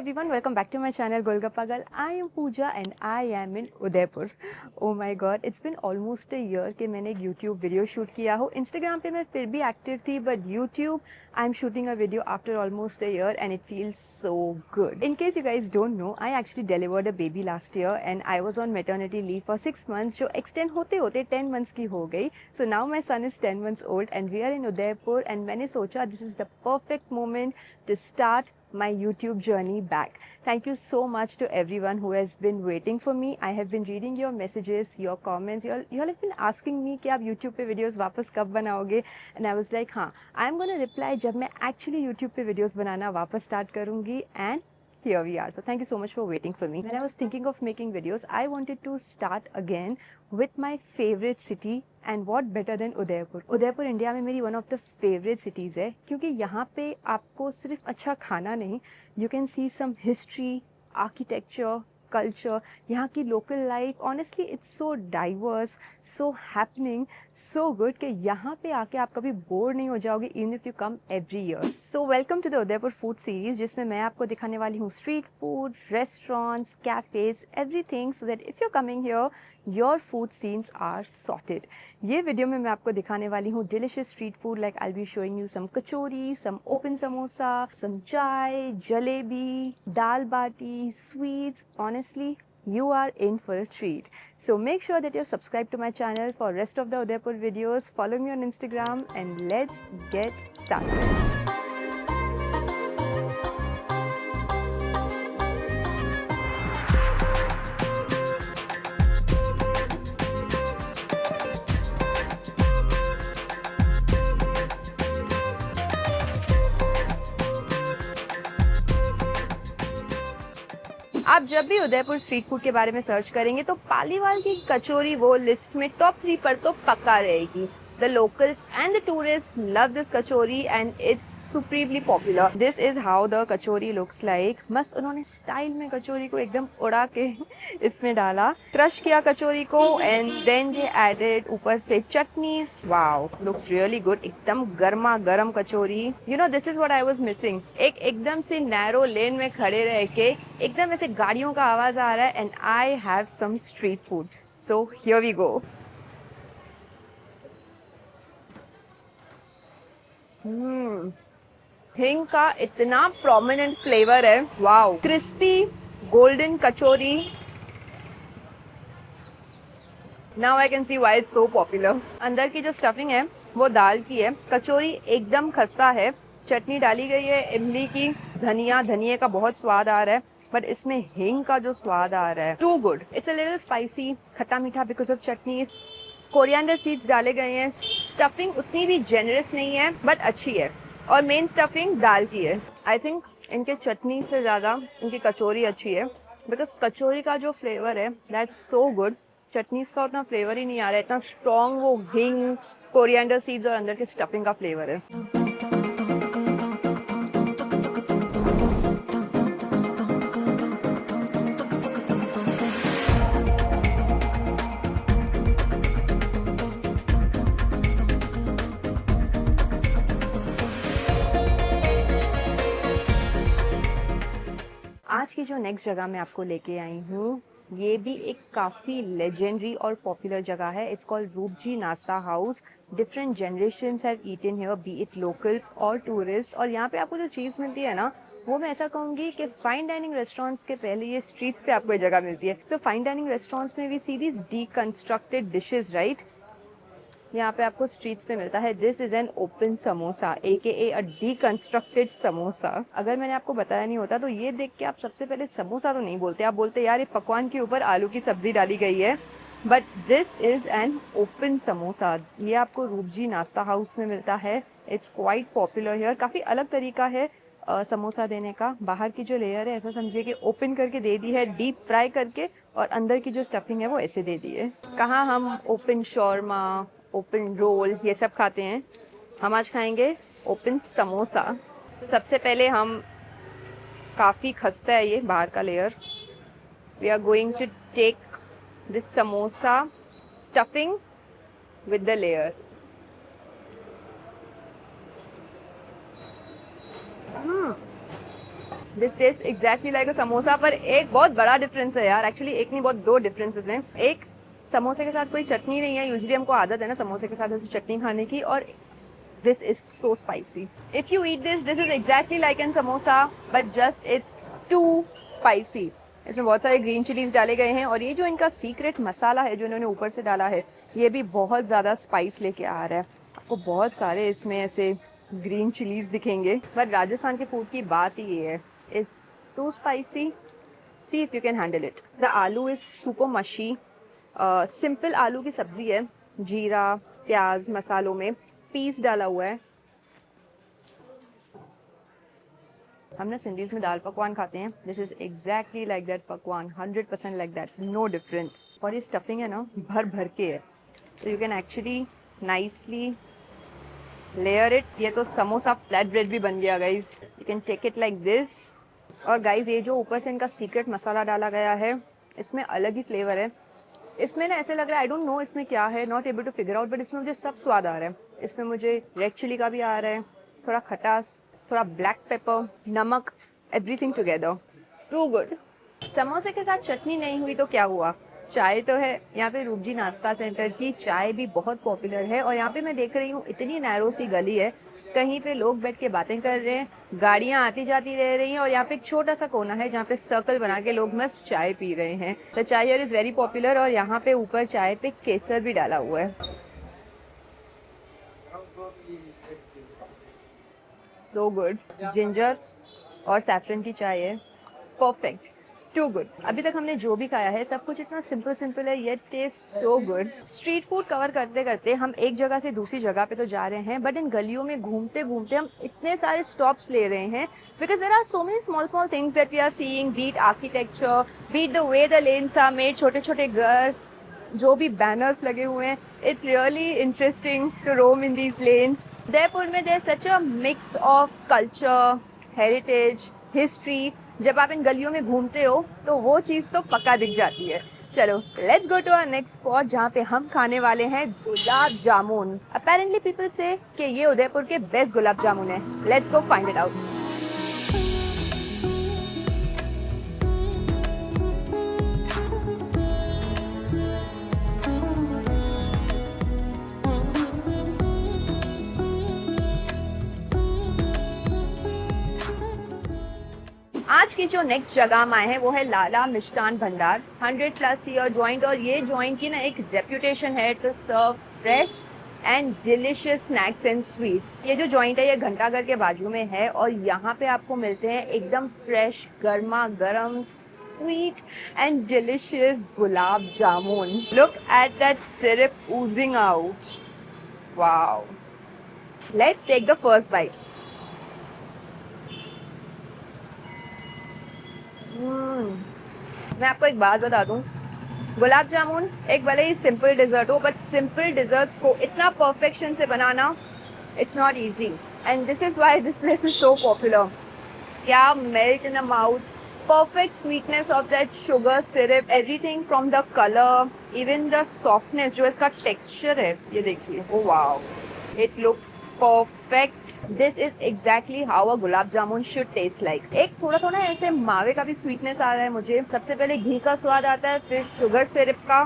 everyone, welcome back to my channel Golgappa Girl. I am Pooja and I am in Udaipur. Oh my god, it's been almost a year कि मैंने एक YouTube video shoot किया हो. Instagram पे मैं फिर भी active थी, but YouTube I'm shooting a video after almost a year and it feels so good. In case you guys don't know, I actually delivered a baby last year and I was on maternity leave for 6 months जो extend होते होते 10 months की हो गई. So now my son is 10 months old and we are in Udaipur and मैंने सोचा this is the perfect moment to start my YouTube journey back. Thank you so much to everyone who has been waiting for me. I have been reading your messages, your comments. You all have been asking me कि आप YouTube पे videos वापस कब बनाओगे? And I was like, हाँ, I'm gonna reply जब मैं actually YouTube पे videos बनाना वापस start करूँगी. And here we are. So thank you so much for waiting for me. When I was thinking of making videos, I wanted to start again with my favorite city and what better than Udaipur. Udaipur India में मेरी one of the favorite cities है क्योंकि यहाँ पे आपको सिर्फ अच्छा खाना नहीं, you can see some history, architecture, culture, यहाँ की local life. Honestly, it's so diverse, so happening, so good कि यहाँ पे आके आप कभी बोर नहीं हो जाओगे even if you come every year. So welcome to the Udaipur food series जिसमें मैं आपको दिखाने वाली हूँ street food, restaurants, cafes, everything so that if you're coming here, your food scenes are sorted. ये वीडियो में मैं आपको दिखाने वाली हूँ delicious street food like I'll be showing you some kachori, some open samosa, some chai, jalebi, dal bati, sweets. Honestly, you are in for a treat. So make sure that you're subscribed to my channel for rest of the Udaipur videos. Follow me on Instagram and let's get started. आप जब भी Udaipur street food के बारे में search करेंगे तो पालीवाल की कचौरी वो लिस्ट में टॉप 3 पर तो पक्का रहेगी. The locals and the tourists love this kachori and it's supremely popular. This is how the kachori looks like. मस्त उन्होंने स्टाइल में कचौरी को एकदम उड़ा के इसमें डाला. क्रश किया कचौरी को and then they added ऊपर से chutneys. Wow, looks really good. एकदम गर्मा गर्म कचौरी. You know this is what I was missing. एक एकदम से नैरो लेन में खड़े रह के एकदम ऐसे गाड़ियों का आवाज आ रहा है and I have some street food. So here we go. हिंग का इतना प्रोमिनेंट फ्लेवर है. Wow, crispy golden kachori. Now I can see why it's so popular. अंदर की जो स्टफिंग है वो दाल की है. कचौरी एकदम खस्ता है. चटनी डाली गई है इमली की. धनिया का बहुत स्वाद आ रहा है बट इसमें हिंग का जो स्वाद आ रहा है too good. It's a little spicy, खट्टा मीठा because of chutneys. Coriander seeds डाले गए हैं. स्टफिंग उतनी भी जेनरस नहीं है बट अच्छी है और मेन स्टफिंग दाल की है. आई थिंक इनके चटनी से ज़्यादा इनकी कचौरी अच्छी है बिकॉज कचौरी का जो फ्लेवर है दैट्स सो गुड. चटनीस का उतना फ्लेवर ही नहीं आ रहा है. इतना स्ट्रॉन्ग वो हिंग, कोरिएंडर सीड्स और अंदर के स्टफिंग का फ्लेवर है. आज की जो नेक्स्ट जगह मैं आपको लेके आई हूँ ये भी एक काफ़ी लेजेंडरी और पॉपुलर जगह है. It's called Roopji nashta house. Different generations have eaten here, be it locals और टूरिस्ट. और यहाँ पे आपको जो चीज़ मिलती है ना वो मैं ऐसा कहूँगी कि फाइन डाइनिंग रेस्टोरेंट्स के पहले ये स्ट्रीट्स पे आपको ये जगह मिलती है. सो फाइन डाइनिंग रेस्टोरेंट्स में we see this deconstructed dishes right. यहाँ पे आपको स्ट्रीट्स पे मिलता है. This is an open samosa AKA a deconstructed samosa. अगर मैंने आपको बताया नहीं होता तो ये देख के आप सबसे पहले समोसा तो नहीं बोलते, आप बोलते यार ये पकवान के ऊपर आलू की सब्जी डाली गई है. But this is an open samosa. ये आपको रूपजी नाश्ता हाउस में मिलता है. It's quite popular here. काफ़ी अलग तरीका है समोसा देने का. बाहर की जो लेयर है ऐसा समझिए कि ओपन करके दे दी है, डीप फ्राई करके, और अंदर की जो स्टफिंग है वो ऐसे दे दी है. कहाँ हम ओपन शॉर्मा, ओपन रोल ये सब खाते हैं, हम आज खाएंगे ओपन समोसा. तो सबसे पहले हम, काफ़ी खस्ता है ये बाहर का layer. We are going to take this samosa stuffing with the layer. This taste exactly like a samosa, पर एक बहुत बड़ा डिफरेंस है यार, एक्चुअली एक नहीं बहुत दो डिफरेंसेस हैं। एक, समोसे के साथ कोई चटनी नहीं है, यूजुअली हमको आदत है ना समोसे के साथ ऐसे चटनी खाने की, और this is so spicy. If you eat this is exactly like an samosa but just it's too spicy. इसमें बहुत सारे ग्रीन चिलीज डाले गए हैं, और ये जो इनका सीक्रेट मसाला है जो इन्होंने ऊपर से डाला है, ये भी बहुत ज़्यादा स्पाइस लेके आ रहा है। आपको बहुत सारे इसमें ऐसे ग्रीन चिलीज दिखेंगे, बट राजस्थान के फूड की बात ही ये है, it's too spicy. See if you can handle it. The aloo is super mushy. Simple आलू की सब्जी है, जीरा प्याज मसालों में पीस डाला हुआ है। हम ना सिंधीज में दाल पकवान खाते हैं, this is exactly like that पकवान, 100% लाइक दैट, नो डिफरेंस। और ये स्टफिंग है ना भर भर के है, तो you can actually nicely layer it. ये तो समोसा फ्लैट ब्रेड भी बन गया guys, you can take it like this. और गाइज ये जो ऊपर से इनका सीक्रेट मसाला डाला गया है, इसमें अलग ही फ्लेवर है। इसमें ना ऐसे लग रहा है, आई डोंट नो इसमें क्या है, not able to figure out, but इसमें मुझे सब स्वाद आ रहा है। इसमें मुझे रेड चिली का भी आ रहा है, थोड़ा खटास, थोड़ा ब्लैक पेपर, नमक, एवरीथिंग टुगेदर, टू गुड। समोसे के साथ चटनी नहीं हुई तो क्या हुआ, चाय तो है। यहाँ पे रूपजी नाश्ता सेंटर की चाय भी बहुत पॉपुलर है, और यहाँ पे मैं देख रही हूँ इतनी नैरो सी गली है, कहीं पे लोग बैठ के बातें कर रहे हैं, गाड़ियाँ आती जाती रह रही हैं, और यहाँ पे एक छोटा सा कोना है जहाँ पे सर्कल बना के लोग मस्त चाय पी रहे हैं। द चाय हियर इज़ वेरी पॉपुलर, और यहाँ पे ऊपर चाय पे केसर भी डाला हुआ है। सो गुड, जिंजर और सैफरन की चाय है, परफेक्ट, टू गुड। अभी तक हमने जो भी खाया है सब कुछ इतना सिंपल सिंपल है, ये taste so good. Street food cover करते करते हम एक जगह से दूसरी जगह पे तो जा रहे हैं, बट इन गलियों में घूमते घूमते हम इतने सारे स्टॉप्स ले रहे हैं, because there are so many small small things that we are seeing, be it architecture, be it the way the lanes are made, छोटे छोटे घर, जो भी बैनर्स लगे हुए हैं, it's really interesting to roam in these lanes. Udaipur में there such a mix of culture, heritage, history. जब आप इन गलियों में घूमते हो तो वो चीज़ तो पक्का दिख जाती है। चलो let's go to our next spot, जहाँ पे हम खाने वाले हैं गुलाब जामुन। अपेरेंटली पीपल से कि ये उदयपुर के बेस्ट गुलाब जामुन है। Let's go find it out. आज की जो नेक्स्ट जगह हम आए हैं वो है लाला मिष्ठान भंडार, 100+ ईयर जॉइंट, और ये जॉइंट की ना एक रेप्यूटेशन है to serve fresh and delicious snacks and sweets. ये जो जॉइंट है ये घंटाघर के बाजू में है, और यहाँ पे आपको मिलते हैं एकदम फ्रेश गर्मा गर्म sweet and delicious gulab jamun. Look at that syrup oozing out, wow. Let's take the first bite. मैं आपको एक बात बता दूं, गुलाब जामुन एक भले ही सिंपल डिजर्ट हो, बट सिंपल डिजर्ट्स को इतना परफेक्शन से बनाना, it's not easy, and this is why this place is so popular. क्या melt in the mouth, perfect sweetness of that sugar syrup, everything from the color, even the softness, जो इसका texture है, ये देखिए, oh wow, it looks perfect. This is exactly how a gulab jamun should taste like. एक थोड़ा थोड़ा ऐसे मावे का भी sweetness आ रहा है मुझे। सबसे पहले घी का स्वाद आता है, फिर sugar syrup का,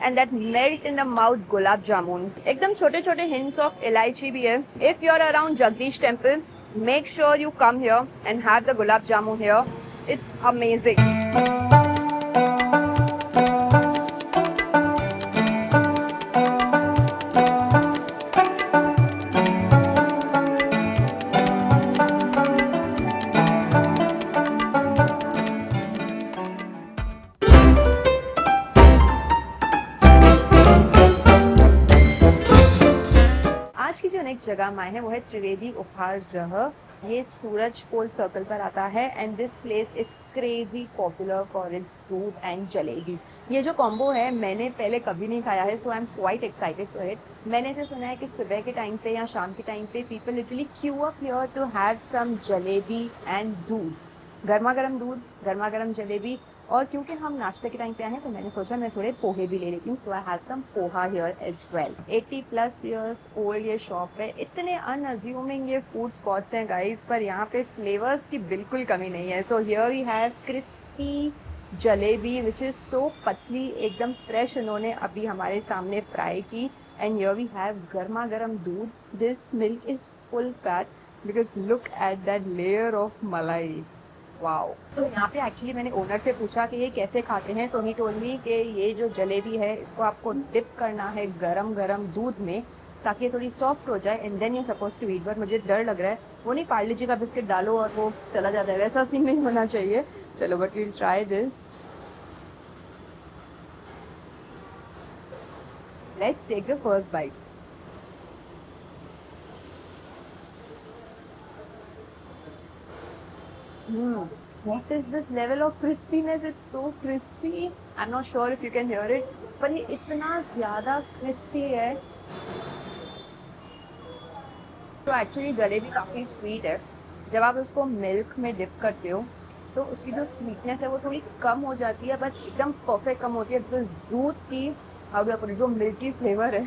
and that melt in the mouth gulab jamun. एकदम छोटे छोटे hints of इलायची भी है। If you are around Jagdish temple, make sure you come here and have the gulab jamun here. It's amazing. आज की जो नेक्स्ट जगह हम आए हैं वो है त्रिवेदी उपहार गृह। ये सूरज पोल सर्कल पर आता है, and this place is crazy popular for its दूध एंड जलेबी। ये जो कॉम्बो है मैंने पहले कभी नहीं खाया है, so I am quite excited for it. मैंने इसे सुना है कि सुबह के टाइम पे या शाम के टाइम पे people literally queue up here to have some jalebi and doodh. गर्मा गर्म दूध, गर्मा गर्म जलेबी, और क्योंकि हम नाश्ते के टाइम पे आए हैं तो मैंने सोचा मैं थोड़े पोहे भी ले लेती हूँ. So I have some poha here as well. 80+ years old ये शॉप है. इतने अनअज्यूमिंग ये फूड स्पॉट्स हैं गाइस, पर यहाँ पे फ्लेवर्स की बिल्कुल कमी नहीं है. So here we have crispy jalebi which is so पतली, एकदम फ्रेश इन्होंने अभी हमारे सामने फ्राई की. एंड हियर वी हैव गर्मा गर्म दूध. This milk is full fat because look at that layer of मलाई. वाओ. सो यहाँ पे एक्चुअली मैंने ओनर से पूछा कि ये कैसे खाते हैं. सो ही टोल्ड मी कि ये जो जलेबी है इसको आपको डिप करना है गरम गरम दूध में ताकि ये थोड़ी सॉफ्ट हो जाए and then you suppose to eat. But मुझे डर लग रहा है, वो नहीं पार्ले जी का बिस्किट डालो और वो चला जाता है, वैसा सीन नहीं होना चाहिए. चलो but we'll try this. Let's take the first bite. What is this level of crispiness? It's so crispy. I'm not sure if you can hear it. पर ये इतना ज़्यादा crispy है. तो एक्चुअली जलेबी काफ़ी स्वीट है. जब आप उसको मिल्क में डिप करते हो तो उसकी जो स्वीटनेस है वो थोड़ी कम हो जाती है, बट एकदम परफेक्ट कम होती है बिकॉज दूध की जो मिल्की फ्लेवर है,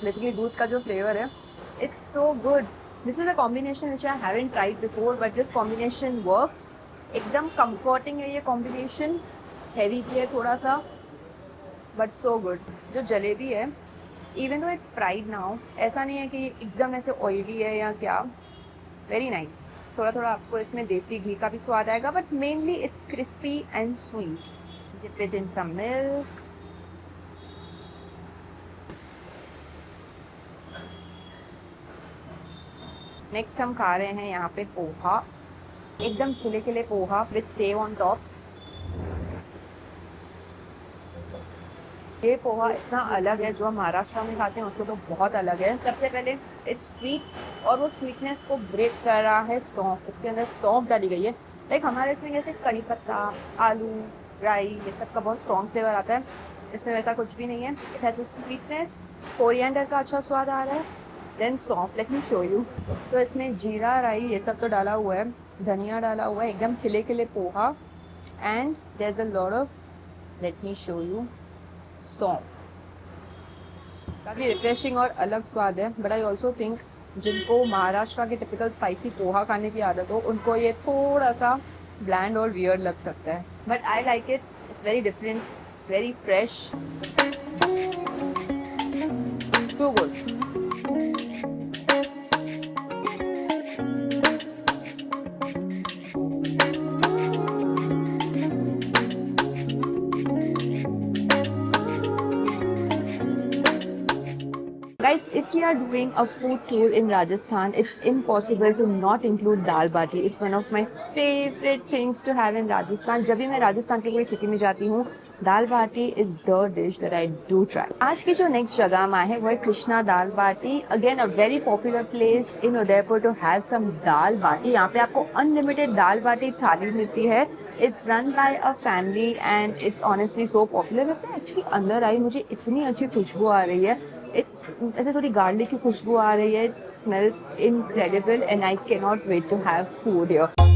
बेसिकली दूध का जो फ्लेवर है, it's so good. This is a combination which I haven't tried before but this combination works. एकदम कंफर्टिंग है ये कॉम्बिनेशन. हैवी भी है थोड़ा सा बट सो गुड. जो जलेबी है even though it's fried now, ऐसा नहीं है कि एकदम ऐसे ऑयली है या क्या. Very nice. थोड़ा थोड़ा आपको इसमें देसी घी का भी स्वाद आएगा but mainly it's crispy and sweet. Dip it in some milk. Next हम खा रहे हैं यहाँ पे पोहा. एकदम खिले खिले poha with save on top. ये पोहा इतना अलग है, जो हम महाराष्ट्र में खाते हैं उससे तो बहुत अलग है. सबसे पहले इट्स स्वीट और वो स्वीटनेस को ब्रेक कर रहा है सौंफ. इसके अंदर सौंफ डाली गई है. लाइक हमारे इसमें जैसे कड़ी पत्ता, आलू, राई, ये सब का बहुत स्ट्रॉन्ग फ्लेवर आता है, इसमें वैसा कुछ भी नहीं है. It has a sweetness. Coriander का अच्छा स्वाद आ रहा है. देन सौंफ, लेट मी शो यू. तो इसमें जीरा, राई ये सब तो डाला हुआ है, धनिया डाला हुआ है. एकदम खिले खिले poha and there is a lot of, let me show you, saunf. काफ़ी रिफ्रेशिंग और अलग स्वाद है. बट आई ऑल्सो थिंक जिनको महाराष्ट्र के टिपिकल स्पाइसी पोहा खाने की आदत हो उनको ये थोड़ा सा ब्लैंड और वियर्ड लग सकता है. But I like it. It's very different, very fresh, too good. Guys, if we are doing a food tour in Rajasthan, it's impossible to not include dal bati. It's one of my favorite things to have in Rajasthan. जब भी मैं राजस्थान की कोई city में जाती हूँ, दाल बाटी is the dish that I do try. आज की जो नेक्स्ट जगह हम आए हैं वो है कृष्णा दाल बाटी. Again, a very popular place in Udaipur to have some दाल बाटी. यहाँ पे आपको अनलिमिटेड दाल बाटी थाली मिलती है. It's run by a family and it's honestly so popular. मैं एक्चुअली अंदर आई, मुझे इतनी अच्छी खुशबू आ रही है. ऐसे थोड़ी गार्लिक की खुशबू आ रही है. It smells incredible and I can not wait to have food here.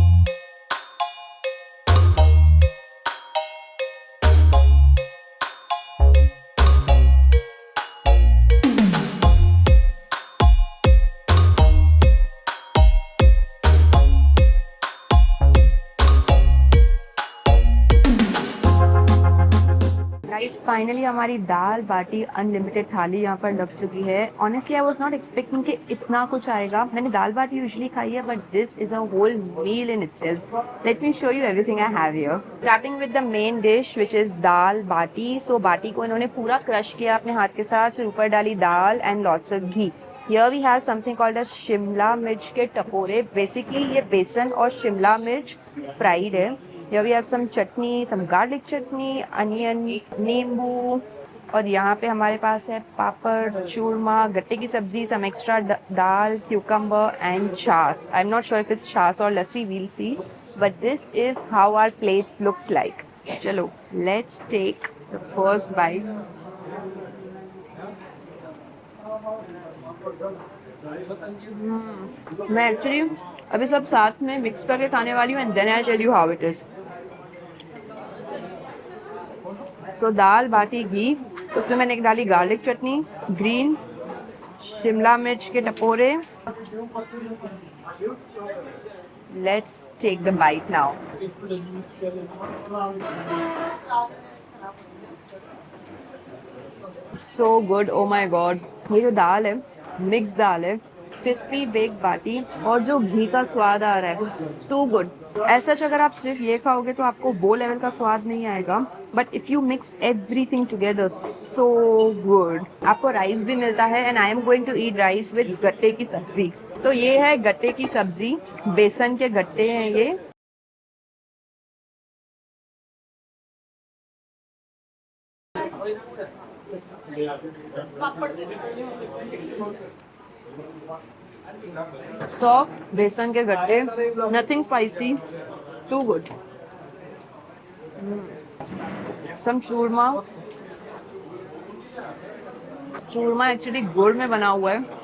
Guys finally हमारी दाल बाटी अनलिमिटेड थाली यहाँ पर लग चुकी है. Honestly I was not expecting कि इतना कुछ आएगा. मैंने दाल बाटी यूजुअली खाई है but this is a whole meal in itself. Let me show you everything I have here. Starting with the main dish which is dal baati. So baati को इन्होंने पूरा क्रश किया अपने हाथ के साथ, फिर ऊपर डाली dal and lots of ghee. Here we have something called as शिमला मिर्च के टपोरे. बेसिकली ये बेसन और शिमला मिर्च फ्राइड है. Here we have some chutney, some garlic chutney, onion, नींबू, और यहाँ पे हमारे पास है पापड़, चूरमा, गट्टे की सब्जी, some extra dal, cucumber and छाछ. I'm not sure if it's छाछ or lassi, we'll see. But this is how our plate looks like. चलो, let's take the first bite. मैं एक्चुअली अभी सब साथ में मिक्स करके खाने वाली हूँ and then I tell you how it is. So dal baati ghee, उसमें मैंने एक डाली गार्लिक चटनी, ग्रीन शिमला मिर्च के टपोरे। Let's take the bite now. So good, oh my god. ये जो दाल है, मिक्स दाल है, क्रिस्पी बेक बाटी और जो घी का स्वाद आ रहा है, टू गुड। ऐसा अगर आप सिर्फ ये खाओगे तो आपको वो लेवल का स्वाद नहीं आएगा, but if you mix everything together, so good. आपको राइस भी मिलता है and I am going to eat rice with गट्टे की सब्जी। तो ये है गट्टे की सब्जी, बेसन के गट्टे हैं ये। सॉफ्ट बेसन के गट्टे, nothing spicy, too good. Some churma, churma actually गुड़ में बना हुआ है।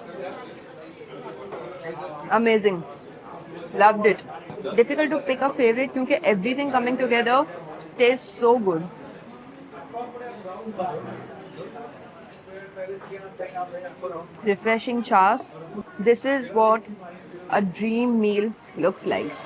Amazing, loved it. Difficult to pick a favourite क्योंकि everything coming together taste so good. Refreshing chas. This is what a dream meal looks like.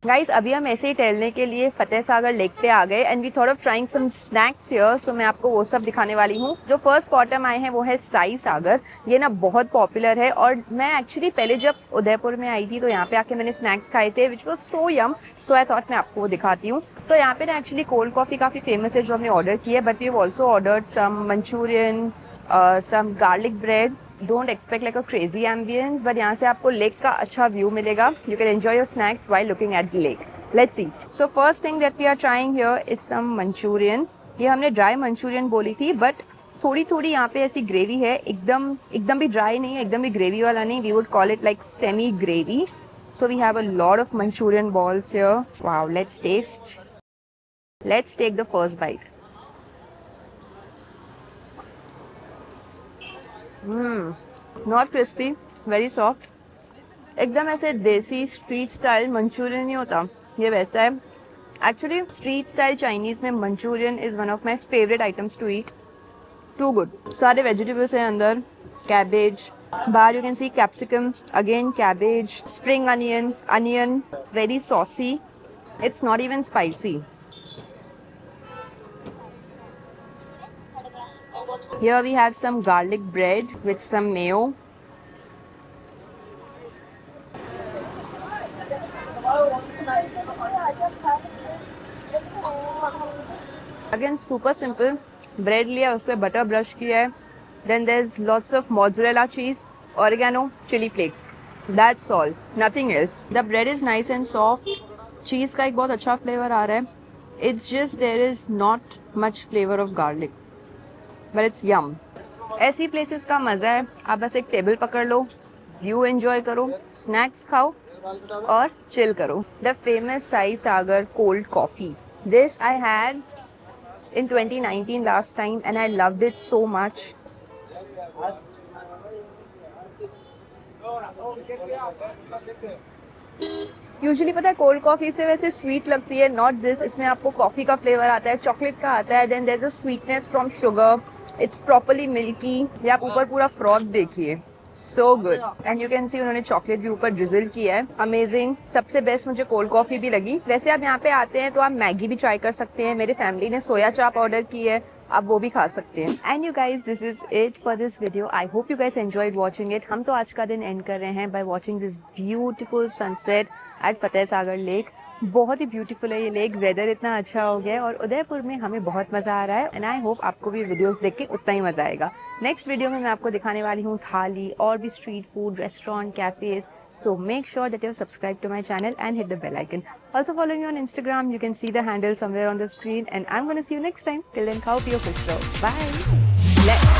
Guys अभी हम ऐसे ही टहलने के लिए फतेह सागर लेक पे आ गए and we thought of trying some snacks here. So मैं आपको वो सब दिखाने वाली हूँ। जो फर्स्ट स्पॉट हम आए हैं वो है साई सागर। ये ना बहुत पॉपुलर है और मैं एक्चुअली पहले जब उदयपुर में आई थी तो यहाँ पे आके मैंने स्नैक्स खाए थे which was so Yama. So I thought मैं आपको वो दिखाती हूँ। तो यहाँ पे ना एक्चुअली कोल्ड कॉफ़ी काफ़ी फेमस है जो हमने ऑर्डर की है, but we have also ordered some Manchurian, some garlic bread. Don't expect like a crazy ambience, but यहाँ से आपको लेक का अच्छा व्यू मिलेगा। You can enjoy your snacks while looking at the lake. Let's eat. So first thing that we are trying here is some Manchurian. ये हमने dry Manchurian बोली थी, बट थोड़ी थोड़ी यहाँ पे ऐसी ग्रेवी है, एकदम भी ड्राई नहीं है, एकदम भी ग्रेवी वाला नहीं। We would call it like semi gravy. So we have a lot of Manchurian balls here. Wow, let's taste. Let's take the first bite. Not crispy, very soft, एकदम ऐसे देसी स्ट्रीट स्टाइल मंचूरियन नहीं होता, ये वैसा है। Actually street style Chinese में Manchurian is one of my favourite items to eat. Too good. सारे वेजिटेबल्स हैं अंदर, कैबेज, बाहर you can see capsicum, again cabbage, spring onion, it's very saucy, it's not even spicy. Here we have some garlic bread with some mayo. Again super simple. Bread लिया, उस पर butter brush किया है. Then there's lots of mozzarella cheese, oregano, chili flakes. That's all. Nothing else. The bread is nice and soft. Cheese का एक बहुत अच्छा flavor आ रहा है. It's just there is not much flavor of garlic. But it's yum. ऐसी places का मज़ा है, आप बस एक टेबल पकड़ लो, व्यू एंजॉय करो, स्नैक्स खाओ और चिल करो। The famous Sai Sagar cold coffee, this I had in 2019 last time and I loved it so much. Usually पता है कोल्ड कॉफ़ी से वैसे स्वीट लगती है, नॉट दिस। इसमें आपको कॉफ़ी का फ्लेवर आता है, चॉकलेट का आता है, then there is a sweetness from sugar, it's properly milky. ये आप ऊपर पूरा फ्रॉथ देखिए, so good. And you can see उन्होंने चॉकलेट भी ऊपर ड्रिजल किया है, अमेजिंग। सबसे बेस्ट मुझे कोल्ड कॉफ़ी भी लगी। वैसे आप यहाँ पे आते हैं तो आप मैगी भी ट्राई कर सकते हैं। मेरी फैमिली ने सोया चाप ऑर्डर की है, आप वो भी खा सकते हैं। And you guys, this is it for this video. I hope you guys enjoyed watching it. हम तो आज का दिन एंड कर रहे हैं by watching this beautiful sunset at Fateh Sagar lake. बहुत ही ब्यूटीफुल है ये लेक, वेदर इतना अच्छा हो गया है और उदयपुर में हमें बहुत मज़ा आ रहा है एंड आई होप आपको भी वीडियोस देख के उतना ही मज़ा आएगा। नेक्स्ट वीडियो में मैं आपको दिखाने वाली हूँ थाली और भी street food, restaurant, cafes. So make sure that you have subscribed to my channel and hit the bell icon. Also follow me on Instagram. You can see the handle somewhere on the screen and I'm going to see you next time. Till then, khao piyo, khush raho. Bye. Let's